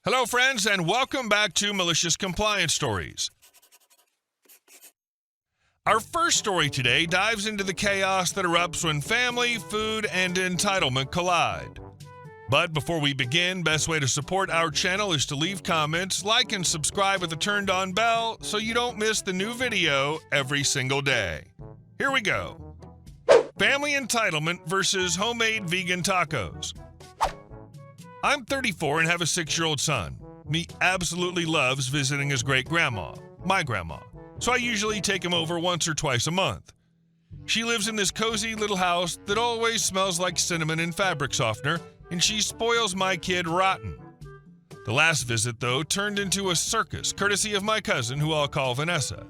Hello, friends, and welcome back to Malicious Compliance Stories. Our first story today dives into the chaos that erupts when family, food, and entitlement collide. But before we begin, best way to support our channel is to leave comments, like, and subscribe with the turned-on bell so you don't miss the new video every single day. Here we go. Family entitlement versus homemade vegan tacos. I'm 34 and have a 6-year-old son. He absolutely loves visiting his great-grandma, my grandma, so I usually take him over once or twice a month. She lives in this cozy little house that always smells like cinnamon and fabric softener, and she spoils my kid rotten. The last visit, though, turned into a circus, courtesy of my cousin, who I'll call Vanessa.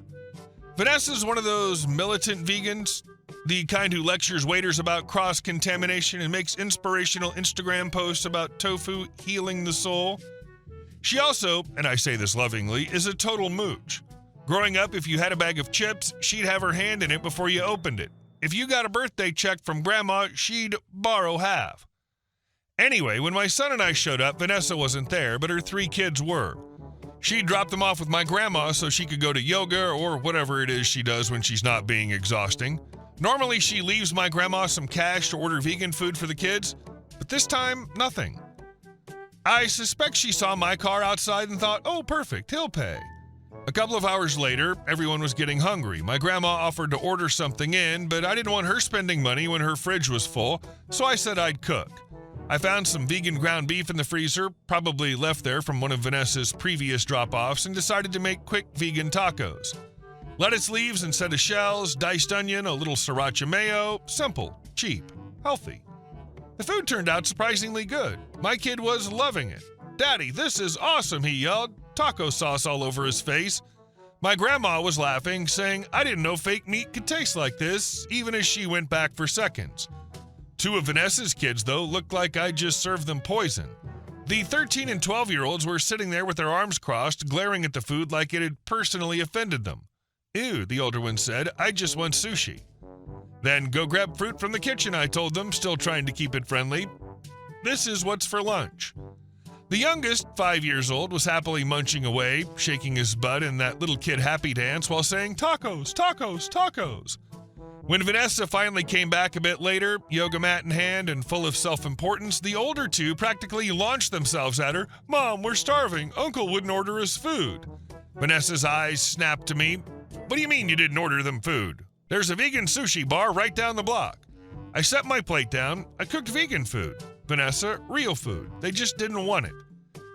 Vanessa's one of those militant vegans, the kind who lectures waiters about cross-contamination and makes inspirational Instagram posts about tofu healing the soul. She also, and I say this lovingly, is a total mooch. Growing up, if you had a bag of chips, she'd have her hand in it before you opened it. If you got a birthday check from Grandma, she'd borrow half. Anyway, when my son and I showed up, Vanessa wasn't there, but her 3 kids were. She dropped them off with my grandma so she could go to yoga or whatever it is she does when she's not being exhausting. Normally, she leaves my grandma some cash to order vegan food for the kids, but this time, nothing. I suspect she saw my car outside and thought, oh, perfect, he'll pay. A couple of hours later, everyone was getting hungry. My grandma offered to order something in, but I didn't want her spending money when her fridge was full, so I said I'd cook. I found some vegan ground beef in the freezer, probably left there from one of Vanessa's previous drop-offs, and decided to make quick vegan tacos. Lettuce leaves instead of shells, diced onion, a little sriracha mayo, simple, cheap, healthy. The food turned out surprisingly good. My kid was loving it. "Daddy, this is awesome," he yelled, taco sauce all over his face. My grandma was laughing, saying, "I didn't know fake meat could taste like this," even as she went back for seconds. 2 of Vanessa's kids, though, looked like I just served them poison. The 13 and 12-year-olds were sitting there with their arms crossed, glaring at the food like it had personally offended them. "Ew," the older one said, "I just want sushi." "Then go grab fruit from the kitchen," I told them, still trying to keep it friendly. "This is what's for lunch." The youngest, 5 years old, was happily munching away, shaking his butt in that little kid happy dance while saying, "Tacos, tacos, tacos." When Vanessa finally came back a bit later, yoga mat in hand and full of self-importance, the older 2 practically launched themselves at her. "Mom, we're starving. Uncle wouldn't order us food." Vanessa's eyes snapped to me. "What do you mean you didn't order them food? There's a vegan sushi bar right down the block." I set my plate down. I cooked vegan food. Vanessa, real food. They just didn't want it.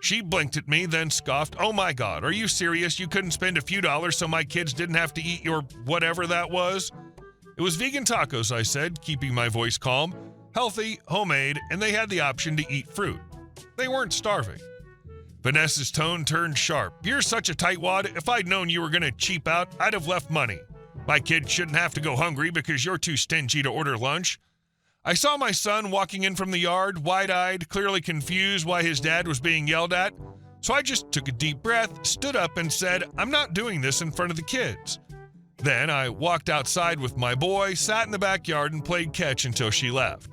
She blinked at me, then scoffed, "Oh my God, are you serious? You couldn't spend a few dollars so my kids didn't have to eat your whatever that was?" "It was vegan tacos," I said, keeping my voice calm. "Healthy, homemade, and they had the option to eat fruit. They weren't starving." Vanessa's tone turned sharp. "You're such a tightwad. If I'd known you were going to cheap out, I'd have left money. My kid shouldn't have to go hungry because you're too stingy to order lunch." I saw my son walking in from the yard, wide-eyed, clearly confused why his dad was being yelled at. So I just took a deep breath, stood up, and said, "I'm not doing this in front of the kids." Then I walked outside with my boy, sat in the backyard, and played catch until she left.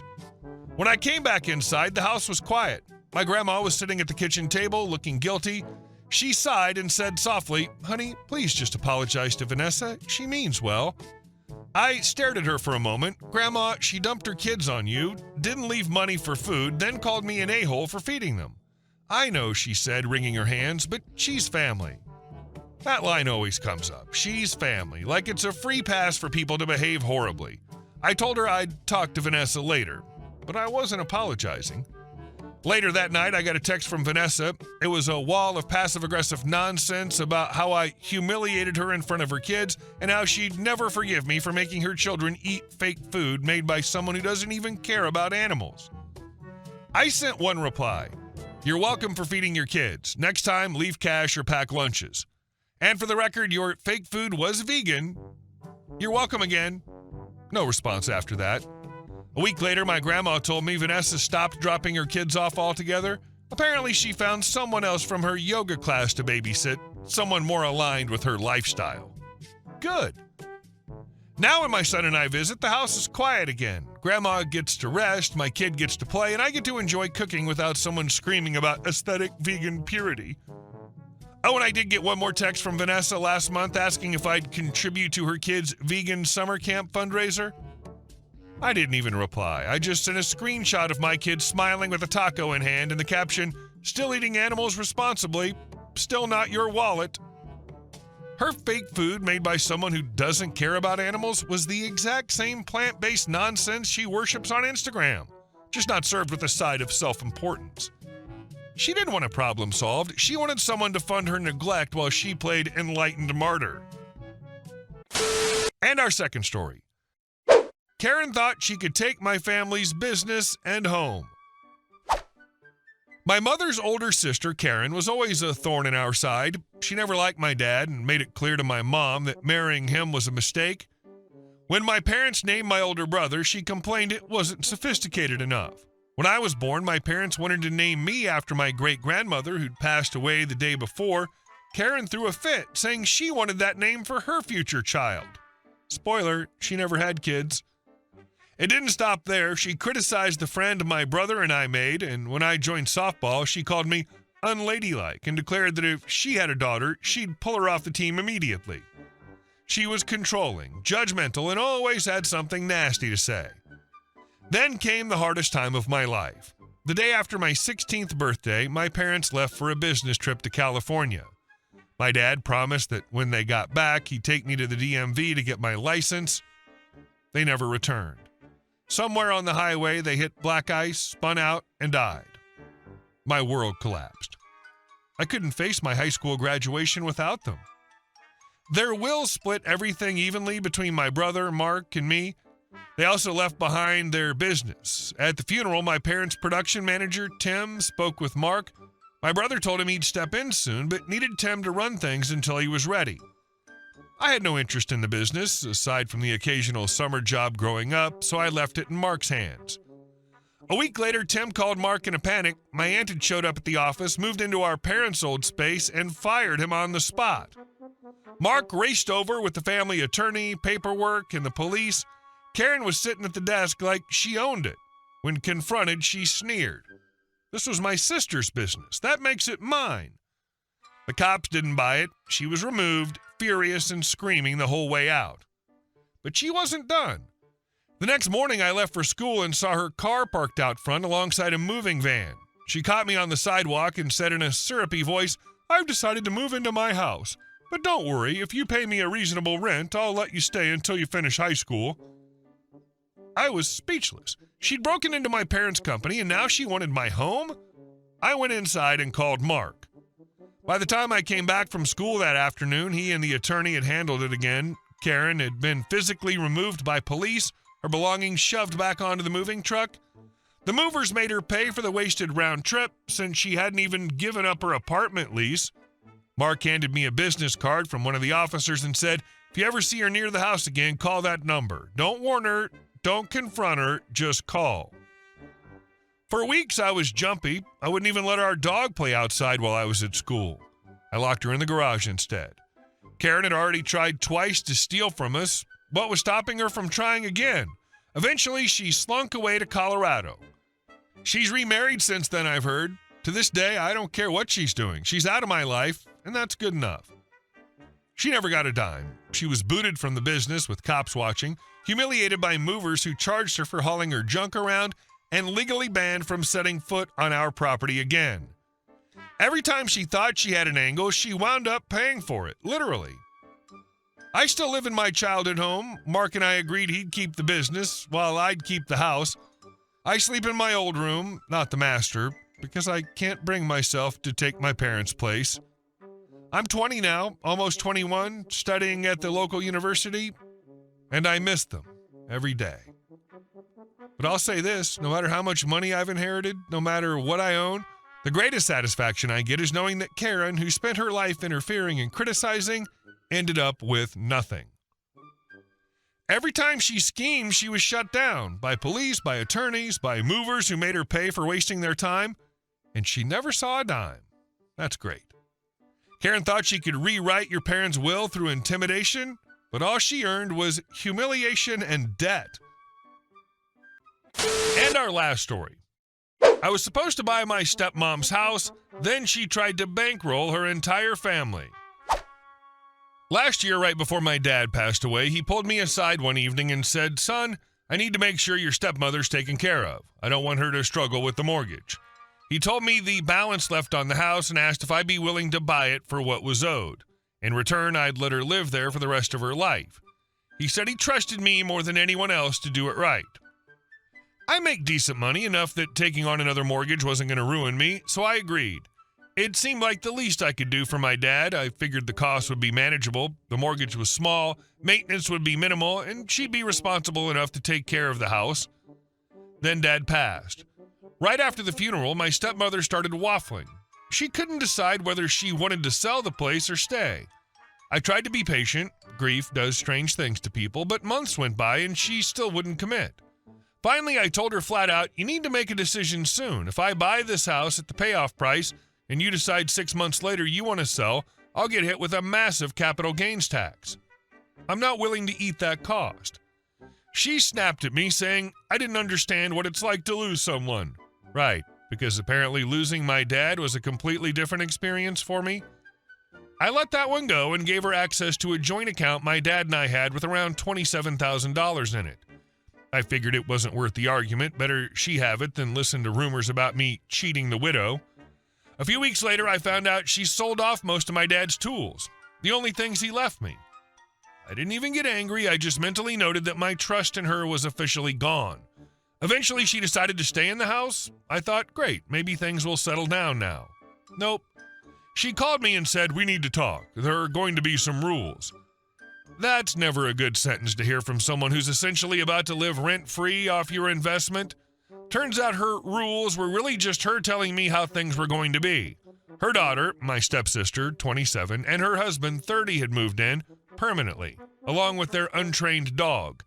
When I came back inside, the house was quiet. My grandma was sitting at the kitchen table, looking guilty. She sighed and said softly, "Honey, please just apologize to Vanessa. She means well." I stared at her for a moment. "Grandma, she dumped her kids on you, didn't leave money for food, then called me an a-hole for feeding them." "I know," she said, wringing her hands, "but she's family." That line always comes up. She's family, like it's a free pass for people to behave horribly. I told her I'd talk to Vanessa later, but I wasn't apologizing. Later that night, I got a text from Vanessa. It was a wall of passive-aggressive nonsense about how I humiliated her in front of her kids and how she'd never forgive me for making her children eat fake food made by someone who doesn't even care about animals. I sent one reply. "You're welcome for feeding your kids. Next time, leave cash or pack lunches. And for the record, your fake food was vegan. You're welcome again." No response after that. A week later, my grandma told me Vanessa stopped dropping her kids off altogether. Apparently, she found someone else from her yoga class to babysit, someone more aligned with her lifestyle. Good. Now when my son and I visit, the house is quiet again. Grandma gets to rest, my kid gets to play, and I get to enjoy cooking without someone screaming about aesthetic vegan purity. Oh, and I did get one more text from Vanessa last month asking if I'd contribute to her kids' vegan summer camp fundraiser. I didn't even reply. I just sent a screenshot of my kids smiling with a taco in hand and the caption, "Still eating animals responsibly, still not your wallet." Her fake food made by someone who doesn't care about animals was the exact same plant-based nonsense she worships on Instagram, just not served with a side of self-importance. She didn't want a problem solved. She wanted someone to fund her neglect while she played enlightened martyr. And our second story. Karen thought she could take my family's business and home. My mother's older sister, Karen, was always a thorn in our side. She never liked my dad and made it clear to my mom that marrying him was a mistake. When my parents named my older brother, she complained it wasn't sophisticated enough. When I was born, my parents wanted to name me after my great-grandmother who'd passed away the day before. Karen threw a fit, saying she wanted that name for her future child. Spoiler, she never had kids. It didn't stop there. She criticized the friend my brother and I made, and when I joined softball, she called me unladylike and declared that if she had a daughter, she'd pull her off the team immediately. She was controlling, judgmental, and always had something nasty to say. Then came the hardest time of my life. The day after my 16th birthday, my parents left for a business trip to California. My dad promised that when they got back, he'd take me to the DMV to get my license. They never returned. Somewhere on the highway, they hit black ice, spun out, and died. My world collapsed. I couldn't face my high school graduation without them. Their will split everything evenly between my brother, Mark, and me. They also left behind their business. At the funeral, my parents' production manager, Tim, spoke with Mark. My brother told him he'd step in soon, but needed Tim to run things until he was ready. I had no interest in the business, aside from the occasional summer job growing up, so I left it in Mark's hands. A week later, Tim called Mark in a panic. My aunt had showed up at the office, moved into our parents' old space, and fired him on the spot. Mark raced over with the family attorney, paperwork, and the police. Karen was sitting at the desk like she owned it. When confronted, she sneered. "This was my sister's business. That makes it mine." The cops didn't buy it. She was removed, furious and screaming the whole way out. But she wasn't done. The next morning, I left for school and saw her car parked out front alongside a moving van. She caught me on the sidewalk and said in a syrupy voice, "I've decided to move into my house. But don't worry, if you pay me a reasonable rent, I'll let you stay until you finish high school." I was speechless. She'd broken into my parents' company and now she wanted my home? I went inside and called Mark. By the time I came back from school that afternoon, he and the attorney had handled it again. Karen had been physically removed by police, her belongings shoved back onto the moving truck. The movers made her pay for the wasted round trip since she hadn't even given up her apartment lease. Mark handed me a business card from one of the officers and said, "If you ever see her near the house again, call that number. Don't warn her, don't confront her, just call." For weeks, I was jumpy. I wouldn't even let our dog play outside while I was at school. I locked her in the garage instead. Karen had already tried twice to steal from us. What was stopping her from trying again? Eventually, she slunk away to Colorado. She's remarried since then, I've heard. To this day, I don't care what she's doing. She's out of my life, and that's good enough. She never got a dime. She was booted from the business with cops watching, humiliated by movers who charged her for hauling her junk around, and legally banned from setting foot on our property again. Every time she thought she had an angle, she wound up paying for it, literally. I still live in my childhood home. Mark and I agreed he'd keep the business while I'd keep the house. I sleep in my old room, not the master, because I can't bring myself to take my parents' place. I'm 20 now, almost 21, studying at the local university, and I miss them every day. But I'll say this, no matter how much money I've inherited, no matter what I own, the greatest satisfaction I get is knowing that Karen, who spent her life interfering and criticizing, ended up with nothing. Every time she schemed, she was shut down by police, by attorneys, by movers who made her pay for wasting their time, and she never saw a dime. That's great. Karen thought she could rewrite your parents' will through intimidation, but all she earned was humiliation and debt. And our last story. I was supposed to buy my stepmom's house, then she tried to bankroll her entire family. Last year, right before my dad passed away, he pulled me aside one evening and said, "Son, I need to make sure your stepmother's taken care of. I don't want her to struggle with the mortgage." He told me the balance left on the house and asked if I'd be willing to buy it for what was owed. In return, I'd let her live there for the rest of her life. He said he trusted me more than anyone else to do it right. I make decent money, enough that taking on another mortgage wasn't going to ruin me, so I agreed. It seemed like the least I could do for my dad. I figured the cost would be manageable, the mortgage was small, maintenance would be minimal, and she'd be responsible enough to take care of the house. Then Dad passed. Right after the funeral, my stepmother started waffling. She couldn't decide whether she wanted to sell the place or stay. I tried to be patient. Grief does strange things to people, but months went by and she still wouldn't commit. Finally, I told her flat out, "You need to make a decision soon. If I buy this house at the payoff price and you decide 6 months later you want to sell, I'll get hit with a massive capital gains tax. I'm not willing to eat that cost." She snapped at me, saying I didn't understand what it's like to lose someone. Right, because apparently losing my dad was a completely different experience for me. I let that one go and gave her access to a joint account my dad and I had with around $27,000 in it. I figured it wasn't worth the argument. Better she have it than listen to rumors about me cheating the widow. A few weeks later, I found out she sold off most of my dad's tools, the only things he left me. I didn't even get angry. I just mentally noted that my trust in her was officially gone. Eventually, she decided to stay in the house. I thought, great, maybe things will settle down now. Nope. She called me and said, "We need to talk. There are going to be some rules." That's never a good sentence to hear from someone who's essentially about to live rent-free off your investment. Turns out her rules were really just her telling me how things were going to be. Her daughter, my stepsister, 27, and her husband, 30, had moved in permanently, along with their untrained dog.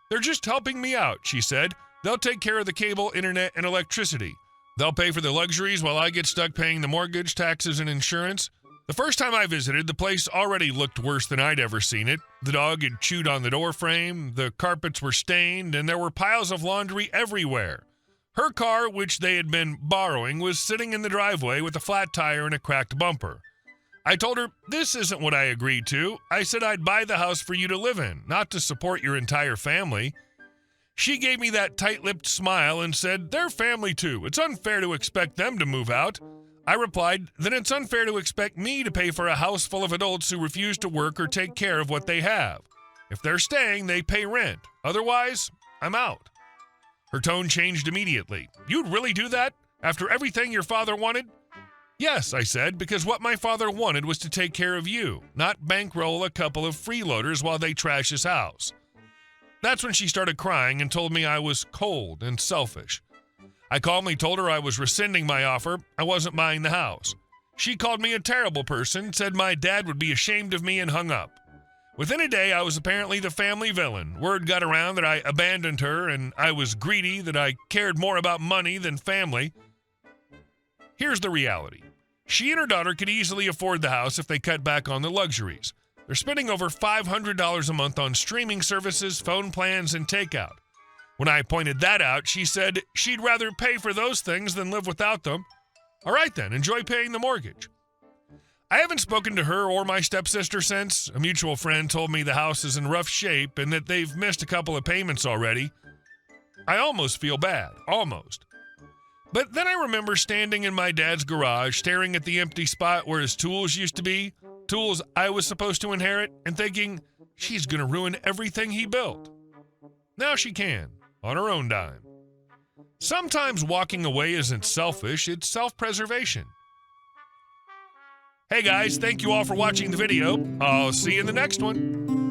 "They're just helping me out," she said. "They'll take care of the cable, internet, and electricity. They'll pay for the luxuries while I get stuck paying the mortgage, taxes, and insurance." The first time I visited, the place already looked worse than I'd ever seen it. The dog had chewed on the door frame, the carpets were stained, and there were piles of laundry everywhere. Her car, which they had been borrowing, was sitting in the driveway with a flat tire and a cracked bumper. I told her, "This isn't what I agreed to. I said I'd buy the house for you to live in, not to support your entire family." She gave me that tight-lipped smile and said, "They're family too. It's unfair to expect them to move out." I replied, "Then it's unfair to expect me to pay for a house full of adults who refuse to work or take care of what they have. If they're staying, they pay rent. Otherwise, I'm out." Her tone changed immediately. "You'd really do that? After everything your father wanted?" "Yes," I said, "because what my father wanted was to take care of you, not bankroll a couple of freeloaders while they trash his house." That's when she started crying and told me I was cold and selfish. I calmly told her I was rescinding my offer. I wasn't buying the house. She called me a terrible person, said my dad would be ashamed of me, and hung up. Within a day, I was apparently the family villain. Word got around that I abandoned her and I was greedy, that I cared more about money than family. Here's the reality. She and her daughter could easily afford the house if they cut back on the luxuries. They're spending over $500 a month on streaming services, phone plans, and takeout. When I pointed that out, she said she'd rather pay for those things than live without them. All right then, enjoy paying the mortgage. I haven't spoken to her or my stepsister since. A mutual friend told me the house is in rough shape and that they've missed a couple of payments already. I almost feel bad, almost. But then I remember standing in my dad's garage, staring at the empty spot where his tools used to be, tools I was supposed to inherit, and thinking, she's going to ruin everything he built. Now she can, on her own dime. Sometimes walking away isn't selfish, it's self-preservation. Hey guys, thank you all for watching the video. I'll see you in the next one.